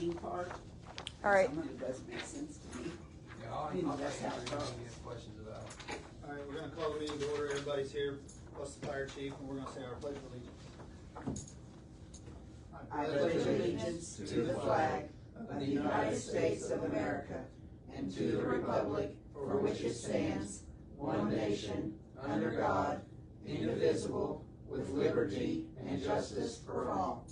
part. All right. Some of it doesn't make sense to me. Yeah, I'll That's how it goes. get questions about. All right, we're going to call the meeting to order. Everybody's here, plus the fire chief, and we're going to say our pledge of allegiance. I pledge allegiance to the flag of the United States of America and to the republic for which it stands, one nation, under God, indivisible, with liberty and justice for all.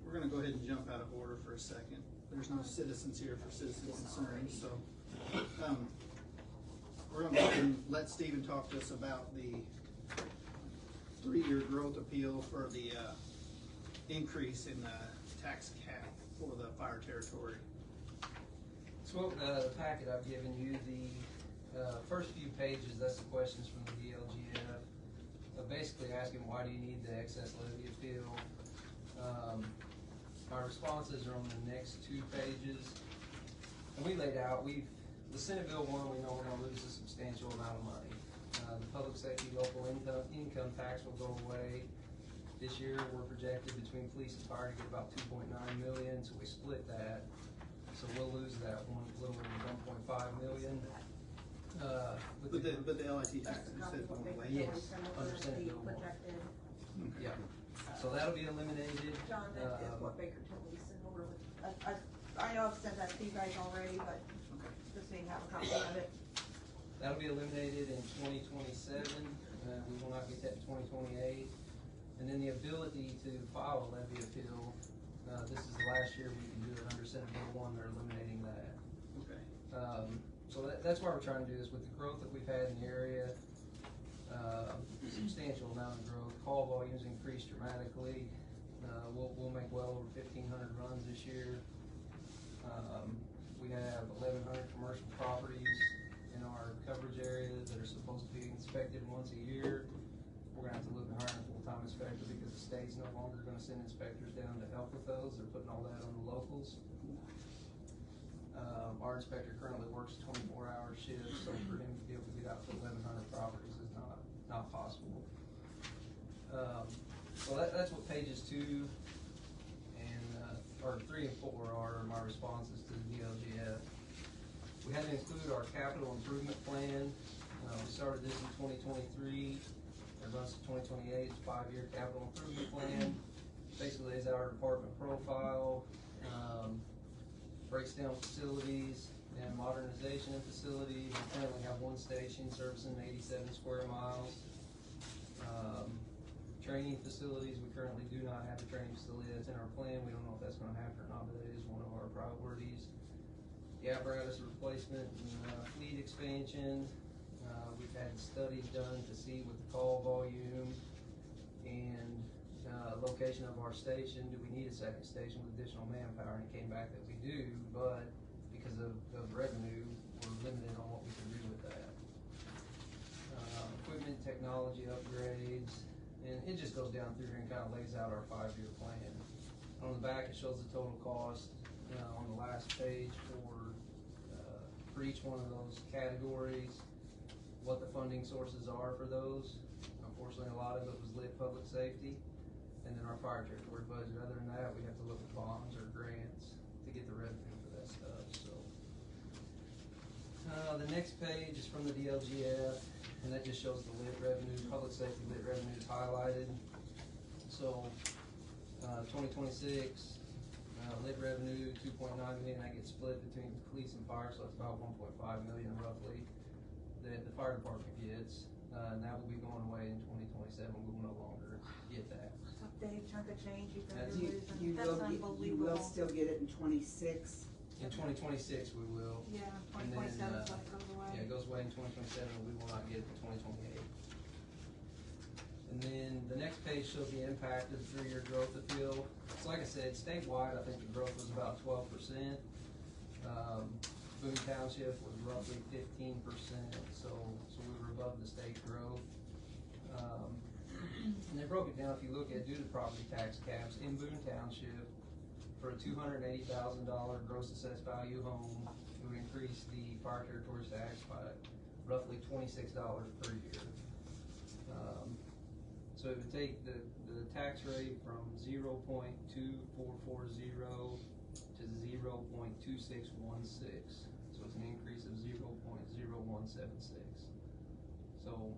We're going to go ahead and jump out of order for a second. There's no citizens here for citizen concerns, so we're going to go ahead and let Stephen talk to us about the 3-year growth appeal for the increase in the tax cap for the fire territory. So the packet I've given you, the first few pages, that's the questions from the DLGF. Basically asking why do you need the excess levy appeal. My responses are on the next 2 pages. And we laid out, the Senate Bill 1, we know we're going to lose a substantial amount of money. The public safety local income tax will go away. This year we're projected between police and fire to get about $2.9 million, so we split that. So we'll lose that little over $1.5 million. But the LIT tax is going away. Yes, under Senate Bill 1. Okay. Yeah. So that'll be eliminated. John, that is what Baker told me to send over with. I know I've sent that to you guys already, but just so you have a copy of it. That'll be eliminated in 2027. We will not get that in 2028. And then the ability to file a levy appeal. This is the last year we can do it under Senate Bill 1. They're eliminating that. Okay. So that's why we're trying to do this with the growth that we've had in the area. Substantial amount of growth. Call volumes increased dramatically. We'll make well over 1,500 runs this year. We have 1,100 commercial properties in our coverage area that are supposed to be inspected once a year. We're gonna have to look at hiring a full-time inspector because the state's no longer gonna send inspectors down to help with those. They're putting all that on the locals. Our inspector currently works 24-hour shifts, so for him to be able to get out to 1,100 properties is not possible. So that's what pages 2 and or 3 and 4 are my responses to the DLGF. We had to include our capital improvement plan. We started this in 2023. It runs to 2028. It's a 5-year capital improvement plan. Basically, lays out our department profile. Breaks down facilities and modernization of facilities. We currently have 1 station servicing 87 square miles. Training facilities, we currently do not have a training facility. That's in our plan. We don't know if that's going to happen or not, but that is one of our priorities. The apparatus replacement and fleet expansion. We've had studies done to see with the call volume and location of our station. Do we need a second station with additional manpower? And it came back that we do, but because of revenue, we're limited on what we can do with that. Equipment technology upgrades, and it just goes down through here and kind of lays out our 5-year plan. On the back, it shows the total cost on the last page for each one of those categories, what the funding sources are for those. Unfortunately, a lot of it was lit public safety, and then our fire territory budget. Other than that, we have to look at bonds or grants to get the revenue for that stuff. So the next page is from the DLGF, and that just shows the lit revenue, public safety lit revenue is highlighted. So 2026 lit revenue 2.9 million. That gets split between police and fire, so it's about 1.5 million roughly that the fire department gets. And that will be going away in 2027. We will no longer get that. That's a big chunk of change you're going to You, lose. you, That's will unbelievable. you will still get it in 26. In 2026 we will. Yeah, And then, 2027 so it goes away. Yeah, it goes away in 2027 and we will not get it in 2028. And then the next page shows the impact of the 3-year growth appeal. So like I said, statewide I think the growth was about 12%. Boone Township was roughly 15%, so we were above the state growth. And they broke it down, if you look at due to property tax caps in Boone Township, for a $280,000 gross assessed value home, it would increase the fire territory tax by roughly $26 per year. So it would take the tax rate from 0.2440 to 0.2616. So it's an increase of 0.0176. So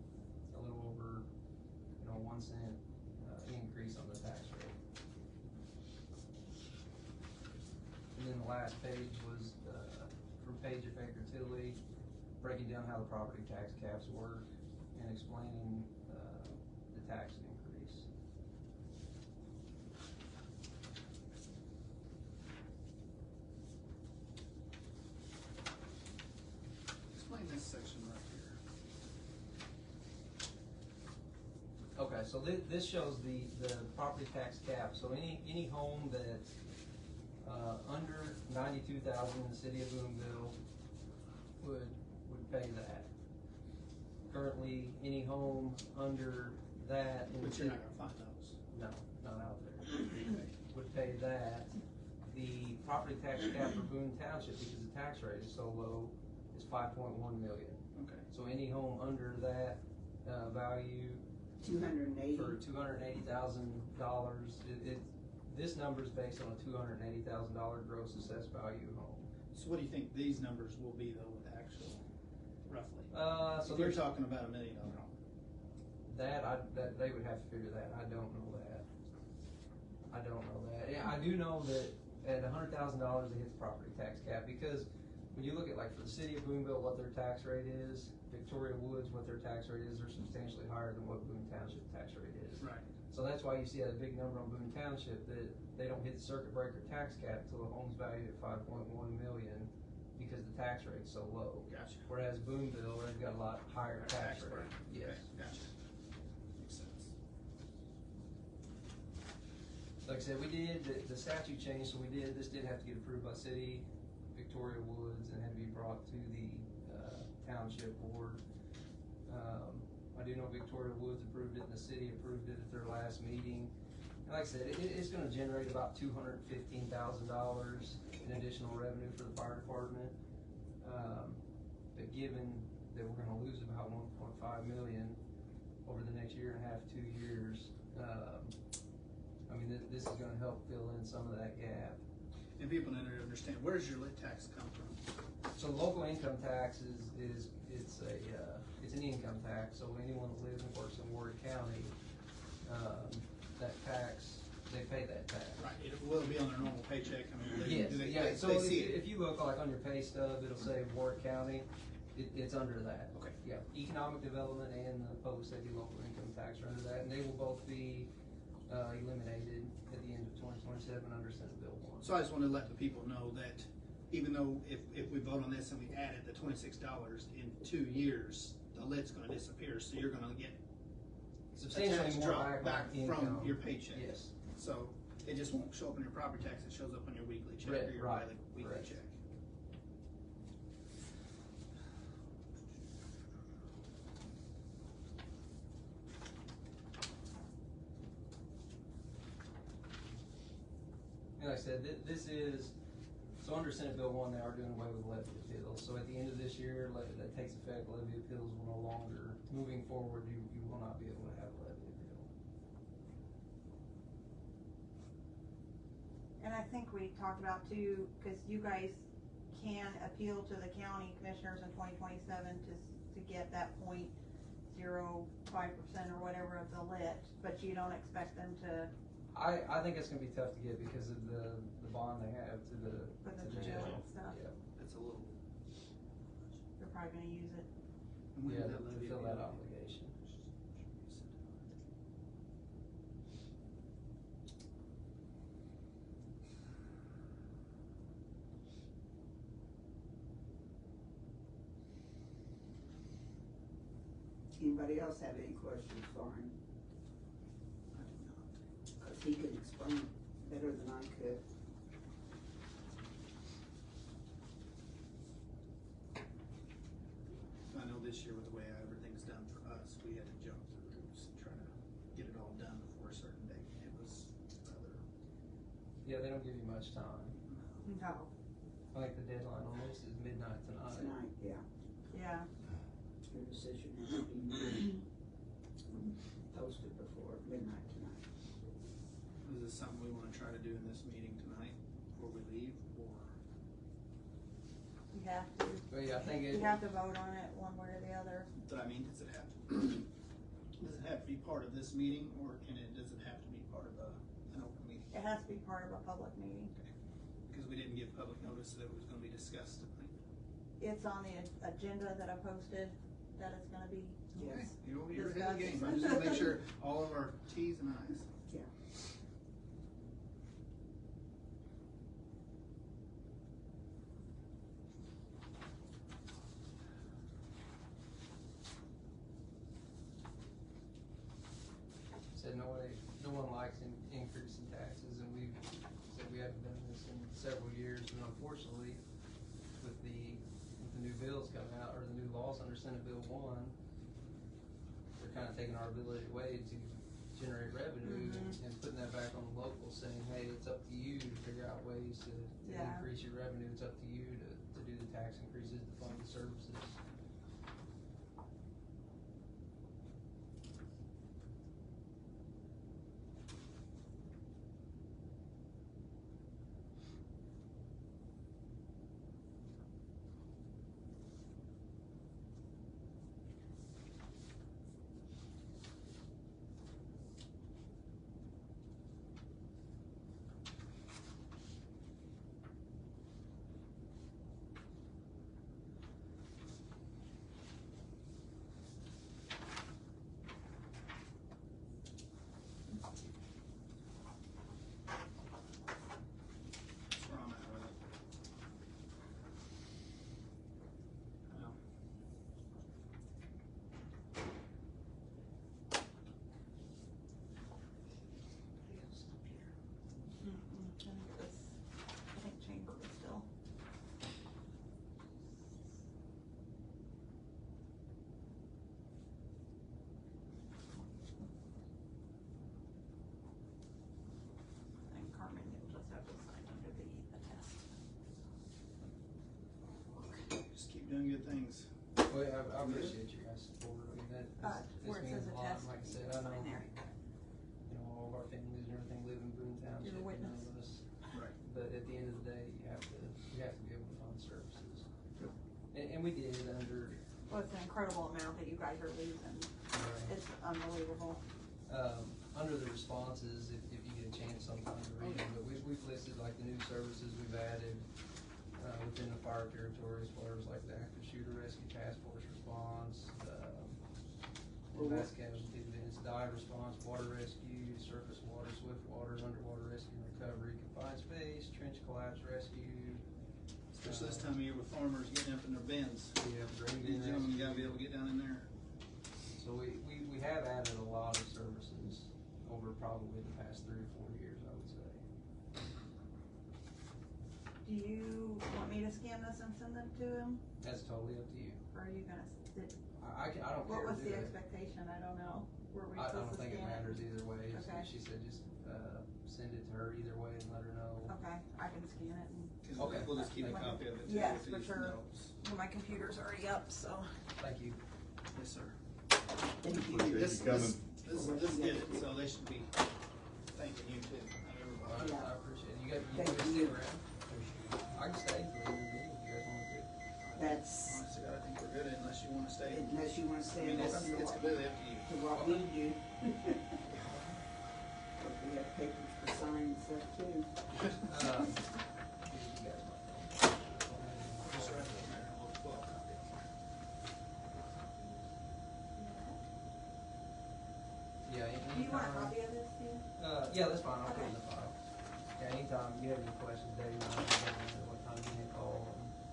a little over, 1 cent increase on the tax rate. And then the last page was from Page of Baker Tilly, breaking down how the property tax caps work and explaining the tax increase. Explain this section right here. Okay, so this shows the property tax cap. So any home that's under 92,000 in the city of Boonville would pay that. Currently, any home under that in But you're not gonna find those. no, not out there, would pay that. The property tax cap for Boone Township, because the tax rate is so low, is 5.1 million. Okay. So any home under that value 280. for $280,000, this number is based on a $280,000 gross assessed value home. So what do you think these numbers will be though with actual, roughly? So If you're there's talking about $1 million home. that they would have to figure that. I don't know that. Yeah, I do know that at $100,000 it hits property tax cap, because when you look at, like, for the city of Boonville, what their tax rate is, Victoria Woods, what their tax rate is, they're substantially higher than what Boone Township tax rate is. Right. So that's why you see a big number on Boone Township, that they don't hit the circuit breaker tax cap until the home's valued at 5.1 million, because the tax rate's so low. Gotcha. Whereas Boonville, they've got a lot higher tax rate. bracket. Yes. Okay, gotcha. Makes sense. Like I said, we did, the statute changed, so this did have to get approved by city, Victoria Woods, and had to be brought to the township board. I do know Victoria Woods approved it, and the city approved it at their last meeting. And like I said, it's gonna generate about $215,000 in additional revenue for the fire department. But given that we're gonna lose about 1.5 million over the next year and a half, 2 years, I mean, this is gonna help fill in some of that gap. And people need to understand, where does your lit tax come from? So local income tax it's an income tax, so anyone that lives and works in Warwick County, that tax, they pay that tax. Right, it will be on their normal paycheck, I mean, Yes, yeah, so they see it. if you look like on your pay stub, it'll say Warwick County, it's under that. Okay. Yeah, economic development and the public safety local income tax are under that, and they will both be eliminated at the end of 2027 under Senate Bill 1. So I just wanted to let the people know that even though if we vote on this and we added the $26 in 2 years, the lit's gonna disappear, so you're gonna get a Substantially tax more drop back from income. your paycheck. Yes. So it just won't show up in your property tax, it shows up on your weekly check Right, or your right, weekly right. check. And like I said, this is, so under Senate Bill 1, they are doing away with levy appeals. So at the end of this year, that takes effect, levy appeals will no longer, moving forward, you will not be able to have a levy appeal. And I think we talked about too, cause you guys can appeal to the county commissioners in 2027 to get that 0.05% or whatever of the lit, but you don't expect them to. I think it's gonna be tough to get because of the bond they have to the For the jail. jail and stuff. Yeah, That's a little. They're probably gonna use it. And when yeah, did to levy fill appeal? that obligation. Anybody else have any questions for him? I do not. Because he could explain it better than I could. I know this year with the way everything's done for us, we had to jump through hoops and try to get it all done before a certain date. It was rather. Yeah, they don't give you much time. No. I think the deadline on this is midnight tonight. Tonight, yeah. Yeah. Your decision has to be made. Posted before midnight tonight. Is this something we wanna try to do in this meeting tonight before we leave, or? You have to, But yeah, I think you have to vote on it one way or the other. I mean, does it have to be part of this meeting, or does it have to be part of an open meeting? It has to be part of a public meeting. Because we didn't give public notice that it was gonna be discussed tonight. It's on the agenda that I posted, that it's gonna be. Okay, Yes. you're ahead of the game, I just wanna make sure all of our T's and I's. Yeah. Said no one likes an increase in taxes, and we've said we haven't done this in several years, and unfortunately, with the new bills coming out, or the new laws under Senate Bill 1, they're kind of taking our ability away to generate revenue and putting that back on the locals, saying, hey, it's up to you to figure out ways to Yeah. increase your revenue, it's up to you to do the tax increases to fund the services. That's where I'm at with it. Well, I think chamber was still. And Carmen, you'll just have to sign under the attest. just keep doing good things. Well, I appreciate you guys' support, I mean, Where it means says a lot, attest, like I said, I know, sign there. all of our families and everything live in Boone Township, You're a and none witness. of us, Right. but at the end of the day, you have to be able to fund services. And we did under, Well, it's an incredible amount that you guys are losing. It's unbelievable. under the responses, if you get a chance sometime to read them, but we've listed like the new services we've added, within the fire territory, as far as like the active shooter rescue task force response, mass casualty events, dive response, water rescue, surface water, swift water, underwater rescue and recovery, confined space, trench collapse rescue. Especially this time of year with farmers getting up in their bins. We have green These bin gentlemen rescue. gotta be able to get down in there. So we have added a lot of services over probably the past 3 or 4 years, I would say. Do you want me to scan this and send them to him? That's totally up to you. Or are you gonna, I don't care what was to do the that. expectation? I don't know. Were we I don't supposed to think it scan it? matters either way. Okay. She said just send it to her either way and let her know. Okay, I can scan it and, Cause Okay. we'll just keep a Like- copy of it too. Yes, with for these sure. notes. well, my computer's already up, so. Thank you. Yes, sir. Thank you. Appreciate This you coming. did it, so they should be thanking you too, not everybody. Yeah. I appreciate it. You guys Thank stick you. around. I can stay for the end of the meeting if you guys want to. That's, Honestly, I think we're good unless you wanna stay. unless you wanna I stay mean, and it's listen to completely up to you. what we do. But we have papers to sign and stuff too. You guys might Just right there, we'll copy it. Yeah, Do you want a copy of this, Steve? yeah, that's fine. I'll put it in Okay. the file. Yeah, anytime you have any questions, Dave, you know what time you can call.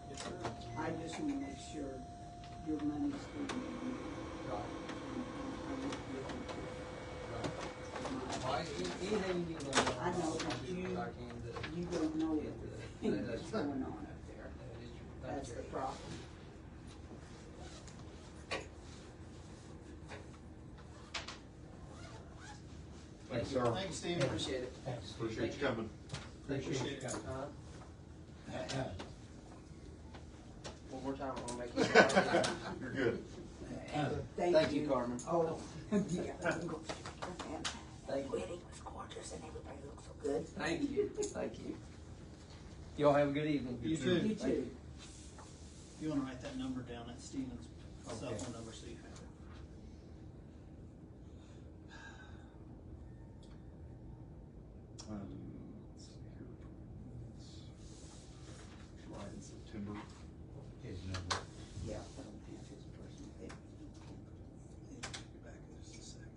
Yes, sir. I just wanna make sure your money's going Right. Well, anything you need on that, I know, I'll but do you- what I can to. You don't know get everything the- that's going on up there. That is true. That's the problem. Thanks, sir. Thank you, Steve. Appreciate it. Appreciate you coming. Appreciate it. One more time, I'm gonna make you. You're good. Thank you, Carmen. Oh, yeah. Thank you. Wedding was gorgeous and everybody looked so good. Thank you. Thank you. Y'all have a good evening. You too. You too. You wanna write that number down, that's Steven's cell Okay. phone number, so you have it. Let's see here. It's July and September. His number. Yeah, I don't have his personal thing. Get back in just a second.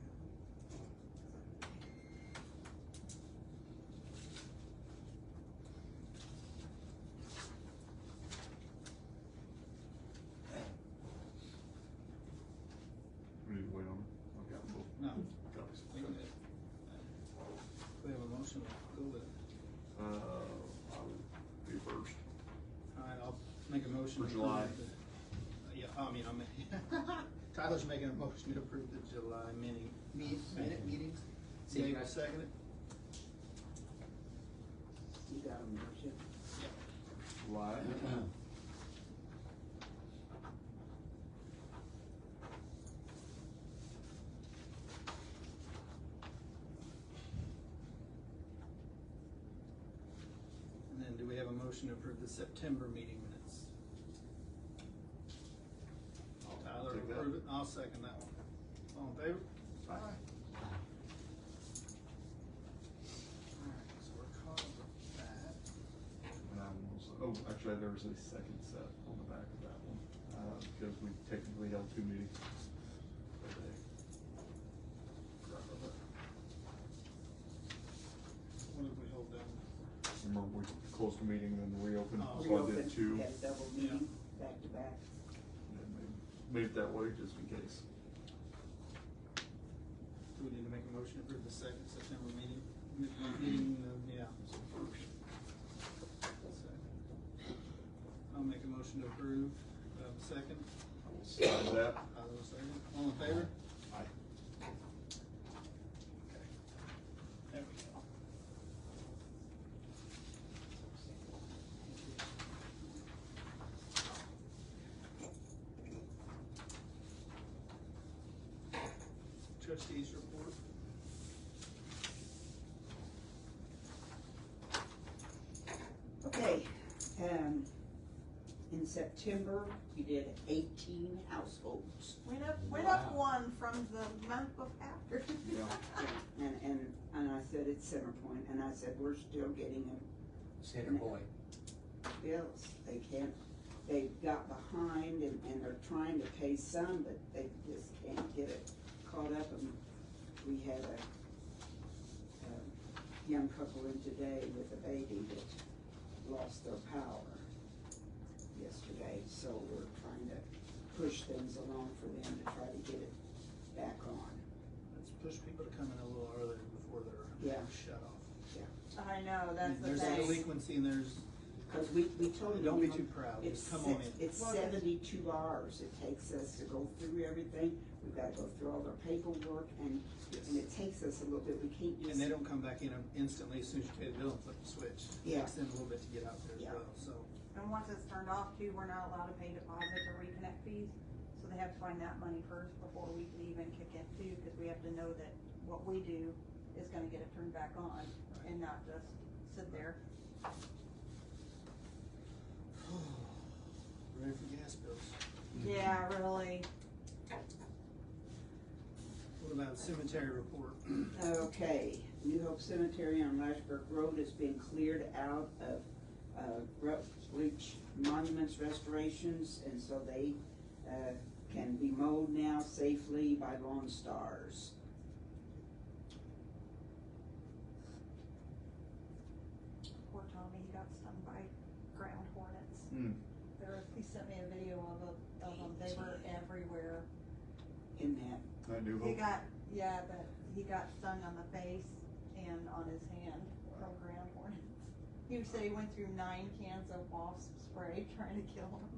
We need to wait on it. I've got both No, copies. we can do it. We have a motion, we'll go with it. I will be first. Alright, I'll make a motion. For to July. approve the- Yeah, I mean, Tyler's making a motion to approve the July minute meetings. See you Dave will guys. second it. You got them, don't you? July. And then do we have a motion to approve the September meeting minutes? Tyler take will that. approve it, I'll second that one. All in favor? Aye. Alright, so we're caught up with that. And I will also, oh, actually, there was a second set on the back of that one, because we technically held two meetings that day. Forgot about that. What did we hold down? Remember, we closed the meeting and then reopened, Oh. so I Reopened, did two, had a double meeting, back to back. and made it that way just in case. Do we need to make a motion to approve the second September meeting? Meeting, yeah. So first, Second. I'll make a motion to approve, second. I will slide that. I will second. All in favor? Aye. There we go. Trustees report. Okay, in September, we did 18 households. Went up one from the month of after. And I said it's Center Point, and I said, we're still getting Center boy. bills. They got behind and they're trying to pay some, but they just can't get it caught up. And we had a young couple in today with a baby that lost their power yesterday, so we're trying to push things along for them to try to get it back on. Let's push people to come in a little earlier before they're Yeah. shut off. I know, that's the There's a thing. delinquency and there's, Cause we told them. don't be you know, too proud, It's just come on in. It's Well, 72 hours it takes us to go through everything. We've gotta go through all their paperwork and it takes us a little bit. We can't just. And they don't come back in instantly as soon as you pay the bill and flip the switch. It Yeah. takes them a little bit to get out there as Yeah. well, so. And once it's turned off too, we're not allowed to pay deposits or reconnect fees, so they have to find that money first before we can even kick in too, cause we have to know that what we do is gonna get it turned back on and not just sit there. Ready for gas bills. Yeah, really. What about cemetery report? Okay, New Hope Cemetery on Lashbrook Road is being cleared out of, bleach monuments restorations, and so they, can be mowed now safely by Lone Stars. Poor Tommy, he got stung by ground hornets. He sent me a video of them, they were everywhere. In that, I do He hope. got, yeah, but he got stung on the face and on his hand from ground hornets. He said he went through 9 cans of wasp spray trying to kill him.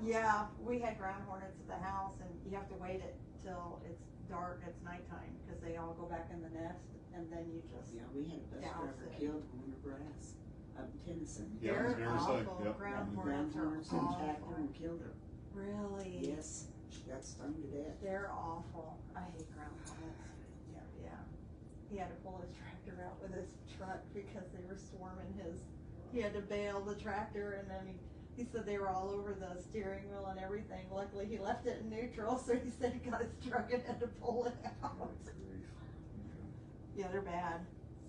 Yeah, we had ground hornets at the house and you have to wait it till it's dark, it's nighttime, cause they all go back in the nest and then you just, yeah, we had a bus driver Douse it. killed on the grass up in Tennyson. Yeah, I was they're gonna say, awful, yep. ground Ground hornets are hornets attacked her awful. and killed her. Really? Yes, she got stung to death. They're awful. I hate groundhogs. Yeah. He had to pull his tractor out with his truck because they were swarming his, he had to bail the tractor, and then he said they were all over the steering wheel and everything. Luckily he left it in neutral, so he said he got his truck and had to pull it out. Good grief. Yeah, they're bad.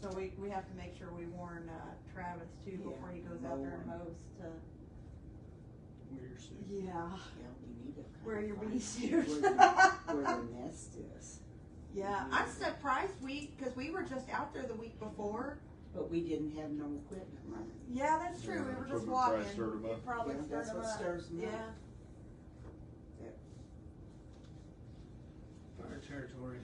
So we have to make sure we warn Travis too before he goes out there and mows to. Wear your suit. Yeah. Yeah, we need to. Wear your find bee suit. Where the nest is. Yeah, I'm surprised because we were just out there the week before. But we didn't have no equipment running. Yeah, that's true. We were just Equipment walking. probably stirred 'em up. It probably Yeah, stirred that's them what up. stirs 'em up. Yeah. Fire territory.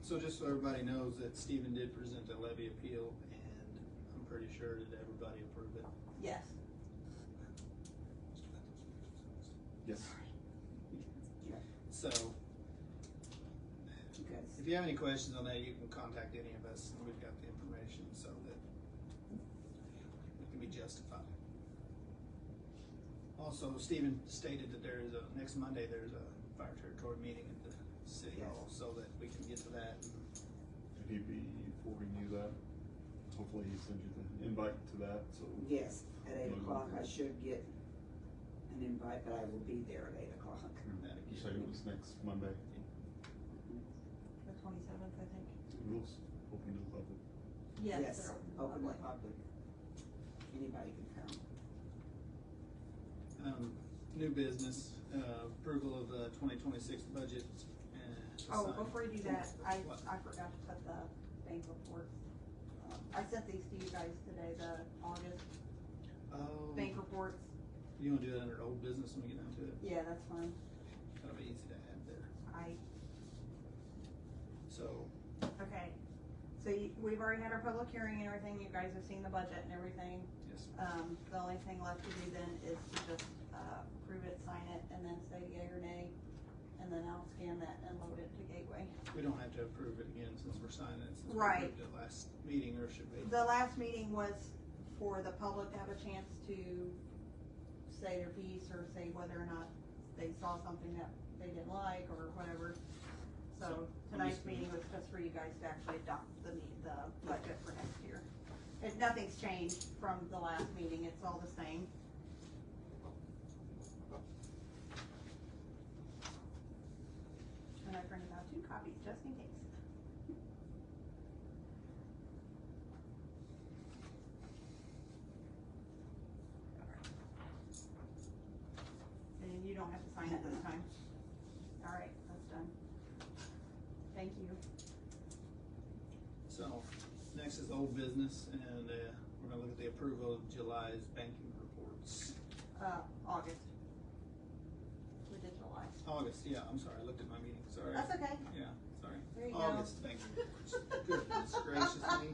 So just so everybody knows that Stephen did present a levy appeal, and I'm pretty sure that everybody approved it. Yes. Yes. So, Because if you have any questions on that, you can contact any of us, and we've got the information so that it can be justified. Also, Stephen stated that there is next Monday, there's a fire territory meeting at the city Yes. hall, so that we can get to that. And he'd be forwarding you that. Hopefully he sends you the invite to that, so. yes, at 8:00 I should get an invite, but I will be there at 8:00. You said it was next Monday. The 27th, I think. Rules, open to the public. Yes. They're Open to public. public. Anybody can come. New business, approval of the 2026 budget. Oh, sign. before you do that, I What? forgot to put the bank reports. I sent these to you guys today, the August Oh, bank reports. you wanna do that under old business when we get down to it? Yeah, that's fine. That'll be easy to add there. So, Okay. So we've already had our public hearing and everything. You guys have seen the budget and everything. yes, The only thing left to do then is to just approve it, sign it, and then say yea or nay. And then I'll scan that and load it to Gateway. we don't have to approve it again since we're signing it, since we Right. approved it last meeting, or should we? The last meeting was for the public to have a chance to say their piece or say whether or not they saw something that they didn't like or whatever. So tonight's meeting was just for you guys to actually adopt the budget for next year. Nothing's changed from the last meeting, it's all the same. And I printed out 2 copies just in case. And you don't have to sign it this time. All right, that's done. Thank you. So, next is old business, and we're gonna look at the approval of July's banking reports. August. We did July. August, yeah, I'm sorry, I looked at my meeting, sorry. That's okay. Yeah, sorry. There you go. August banking reports. Goodness gracious me.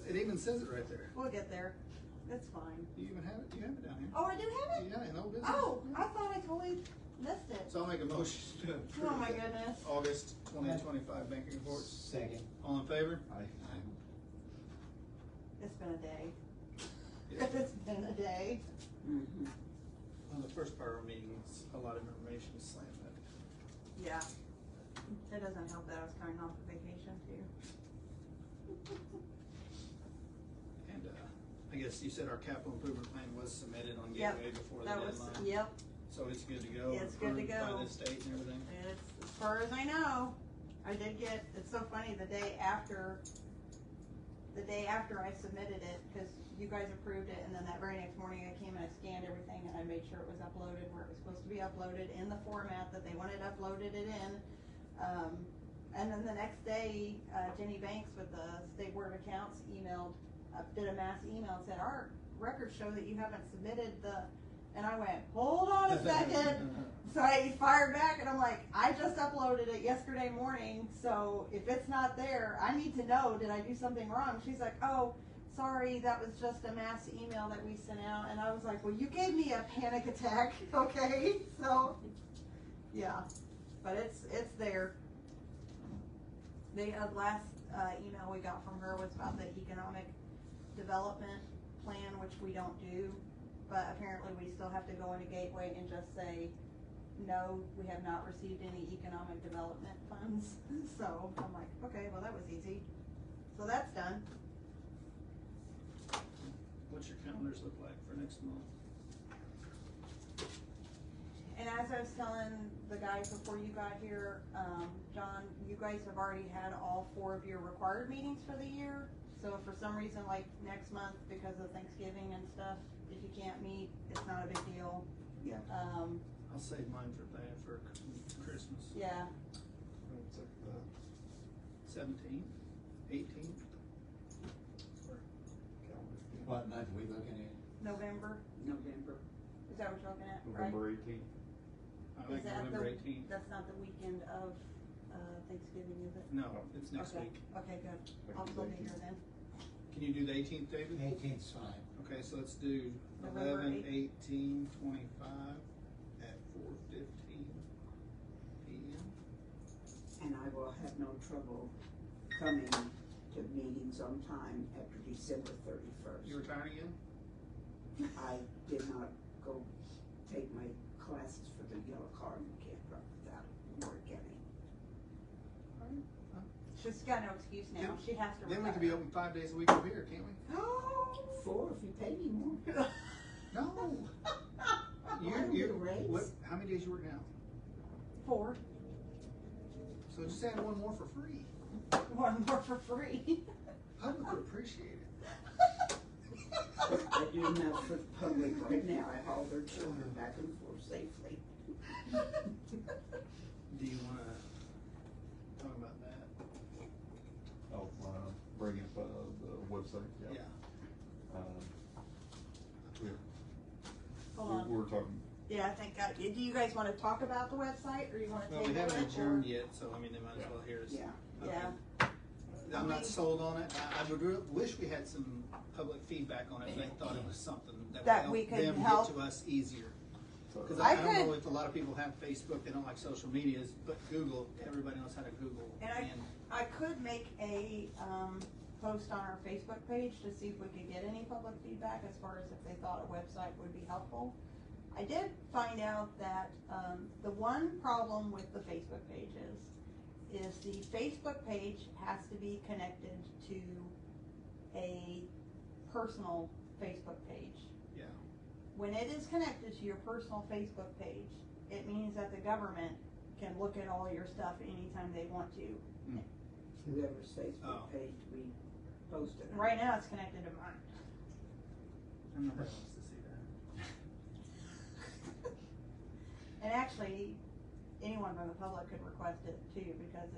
It even says it right there. We'll get there. It's fine. Do you even have it? Do you have it down here? Oh, I do have it? Yeah, in old business. Oh, I thought I totally missed it. So I'll make a motion to approve. Oh my the goodness. August 2025 banking reports. Second. All in favor? Aye. It's been a day. Yeah. It's been a day. Mm-hmm. Well, the first part of our meeting was a lot of information slammed at it. Yeah. It doesn't help that I was coming off of vacation too. And I guess you said our capital improvement plan was submitted on Yep, Gateway before the That was, deadline. yep, So it's good to go. It's good to approved go. By this date and everything. it's, as far as I know, I did get, it's so funny, the day after I submitted it, cause you guys approved it, and then that very next morning I came and I scanned everything and I made sure it was uploaded where it was supposed to be uploaded in the format that they wanted uploaded it in. And then the next day, Jenny Banks with the State Board of Accounts did a mass email and said, our records show that you haven't submitted and I went, hold on a second. So I fired back and I'm like, I just uploaded it yesterday morning, so if it's not there, I need to know, did I do something wrong? She's like, oh, sorry, that was just a mass email that we sent out. And I was like, well, you gave me a panic attack, okay? So, yeah, but it's there. The last email we got from her was about the economic development plan, which we don't do. but apparently we still have to go into Gateway and just say, no, we have not received any economic development funds. So I'm like, okay, well, that was easy. So that's done. What's your calendars look like for next month? And as I was telling the guys before you got here, John, you guys have already had all 4 of your required meetings for the year. So if for some reason, like next month, because of Thanksgiving and stuff, if you can't meet, it's not a big deal. Yeah. I'll save mine for Christmas. Yeah, It's like the 17th, 18th. calendar. What month are we looking at? November. November. Is that what you're looking at, right? November 18th. I Is think that November the- 18th. That's not the weekend of Thanksgiving, is it? No, it's next Okay. week. Okay, good. Like I'll the still be 18th. here then. Can you do the 18th, David? 18th's fine. Okay, so let's do November 11, 8th. 18, 25 at 4:15 p.m. And I will have no trouble coming to meetings on time after December 31st. You retiring again? I did not go take my classes for the yellow card and can't drive without work getting. She's got no excuse now. She has to Then we retire. can be open 5 days a week over here, can't we? 4 if you pay me more. No. I don't get a raise. How many days you work now? 4. So just add one more for free. One more for free. Public would appreciate it. I do enough for the public right now. I haul their children back and forth safely. Do you wanna talk about that? Oh, bring up, the website, yeah. Yeah. Hold on. We're talking, Yeah, I think, do you guys want to talk about the website, or you want to Well, table we it? haven't adjourned or- yet, so I mean, they might as well hear us. Yeah. Yeah. I'm not sold on it. I would wish we had some public feedback on it, if they thought it was something that That would we help could them help. get to us easier. so, Cause I I don't know could- if a lot of people have Facebook, they don't like social medias, but Google, everybody knows how to Google. And I could make a, post on our Facebook page to see if we could get any public feedback as far as if they thought a website would be helpful. I did find out that, the one problem with the Facebook page is the Facebook page has to be connected to a personal Facebook page. Yeah. When it is connected to your personal Facebook page, it means that the government can look at all your stuff anytime they want to. Whoever's Oh. Facebook page we posted. on. Right now, it's connected to mine. I'm not wants to see that. And actually, anyone from the public could request it too, because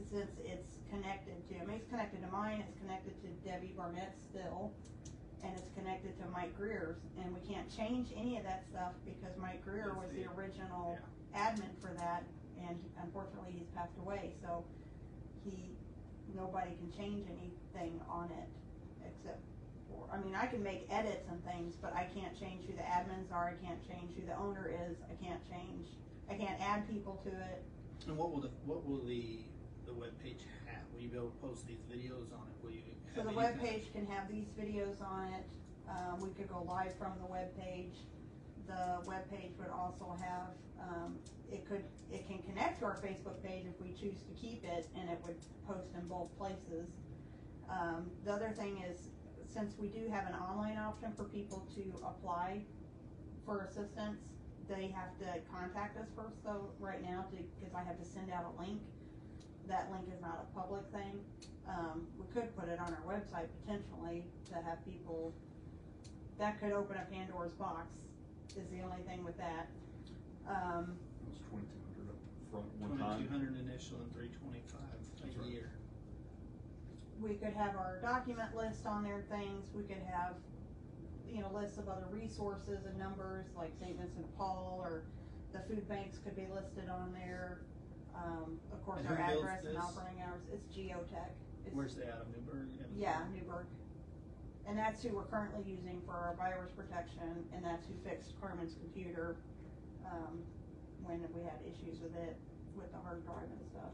since it's connected to, I mean, it's connected to mine, it's connected to Debbie Barnett's still, and it's connected to Mike Greer's, and we can't change any of that stuff because Mike Greer was the original admin for that, and unfortunately he's passed away, so nobody can change anything on it except for, I mean, I can make edits and things, but I can't change who the admins are, I can't change who the owner is, I can't add people to it. And what will the webpage have? Will you be able to post these videos on it? Will you So have the anything? webpage can have these videos on it, we could go live from the webpage. The webpage would also have, it can connect to our Facebook page if we choose to keep it, and it would post in both places. The other thing is, since we do have an online option for people to apply for assistance, they have to contact us first though, right now, because I have to send out a link. That link is not a public thing. We could put it on our website potentially to have people, that could open a Pandora's box, is the only thing with that. it was 2,200 up front one time. 2,200 initial and 325 That's a right. year. We could have our document list on there, things, we could have, lists of other resources and numbers, like St. Vincent de Paul, or the food banks could be listed on there. Of course, And our who builds address and this? operating hours, it's Geotech. It's- Where's they out of Newburgh? Yeah, Newburgh. And that's who we're currently using for our virus protection, and that's who fixed Carmen's computer, when we had issues with it, with the hard drive and stuff.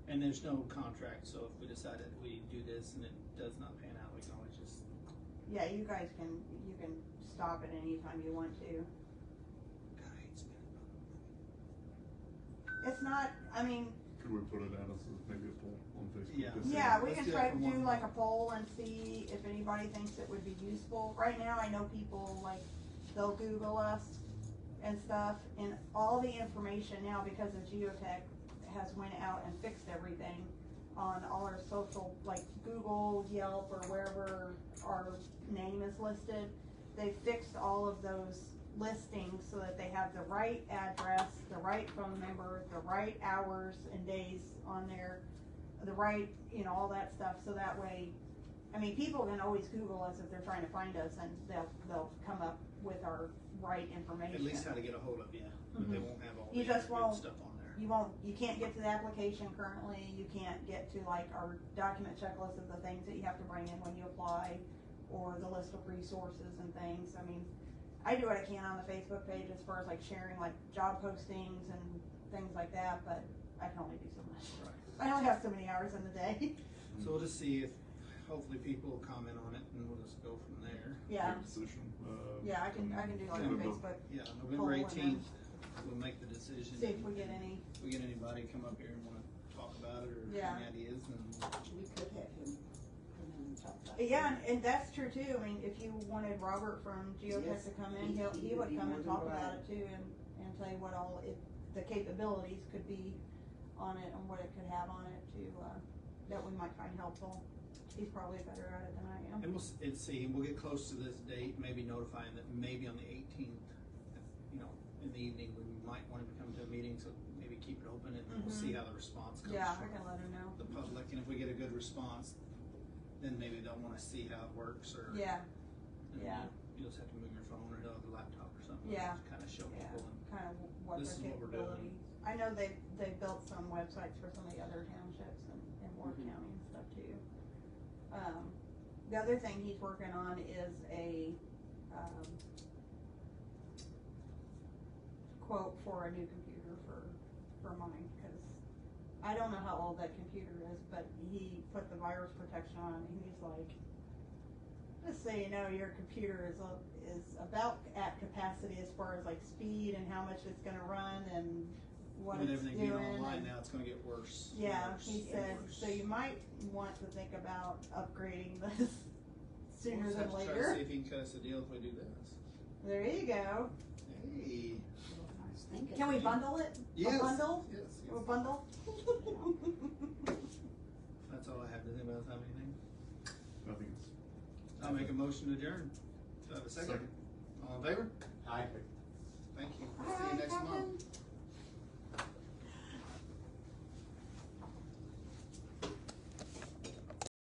And there's no contract, so if we decided we do this and it does not pan out, we can always just yeah, you guys can stop it anytime you want to. God, I hate spending It's not, I mean, Could we put it out as maybe a poll on Facebook? Yeah. to see? yeah, we Let's can do it try for to 1 do like a month. poll and see if anybody thinks it would be useful. Right now, I know people, like, they'll Google us and stuff, and all the information now, because of geotech, has went out and fixed everything on all our social, like Google, Yelp, or wherever our name is listed. They fixed all of those listings so that they have the right address, the right phone number, the right hours and days on there, the right, all that stuff, so that way, I mean, people can always Google us if they're trying to find us, and they'll come up with our right information. At least how to get a hold of you, but they won't have all the You just other good won't- stuff on there. You can't get to the application currently, you can't get to like our document checklist of the things that you have to bring in when you apply, or the list of resources and things. I mean, I do what I can on the Facebook page as far as like sharing like job postings and things like that, but I can only do so much. Right. I only have so many hours in the day. So we'll just see if, hopefully people will comment on it, and we'll just go from there. Yeah, Make a decision. yeah, I can do like a November. Facebook, Yeah, Poll November and 18th, we'll make the decision. see if we get any, If we get anybody come up here and wanna talk about it, or Yeah. any ideas, and We could have him come in and talk about it. yeah, and that's true too. I mean, if you wanted Robert from Geotech Yes, to come in, he he would would be come more and than talk glad. about it too, and tell you what all the capabilities could be on it, and what it could have on it to, that we might find helpful. He's probably better at it than I am. and and see, we'll get close to this date, maybe notifying that maybe on the 18th, in the evening, we might want him to come to a meeting, so maybe keep it open, and we'll see how the response comes Yeah, I from can let him know. the public, and if we get a good response, then maybe they'll wanna see how it works, or. Yeah, and yeah. You just have to move your phone or the laptop or something. Yeah. Just kinda show Yeah, people, and kind of what This their is what we're doing. capabilities. I know they built some websites for some of the other townships in Ward Mhm. County and stuff too. The other thing he's working on is a, quote for a new computer for mine, cause I don't know how old that computer is, but he put the virus protection on, and he's like, just so you know, your computer is about at capacity as far as like speed and how much it's gonna run and what with it's everything being doing. online and- now, it's gonna get worse. and Yeah, worse he and said, worse. so you might want to think about upgrading this sooner We'll just than have to try to later. see if he can cut us a deal if we do this. There you go. Hey. I was thinking. Can we bundle it? Yes. A bundle? Yes, A yes. bundle? That's all I have. Does anybody else have anything? Nothing else. I'll make a motion to adjourn. Do I have a second? Second. All in favor? Aye. Thank you. We'll see you next month.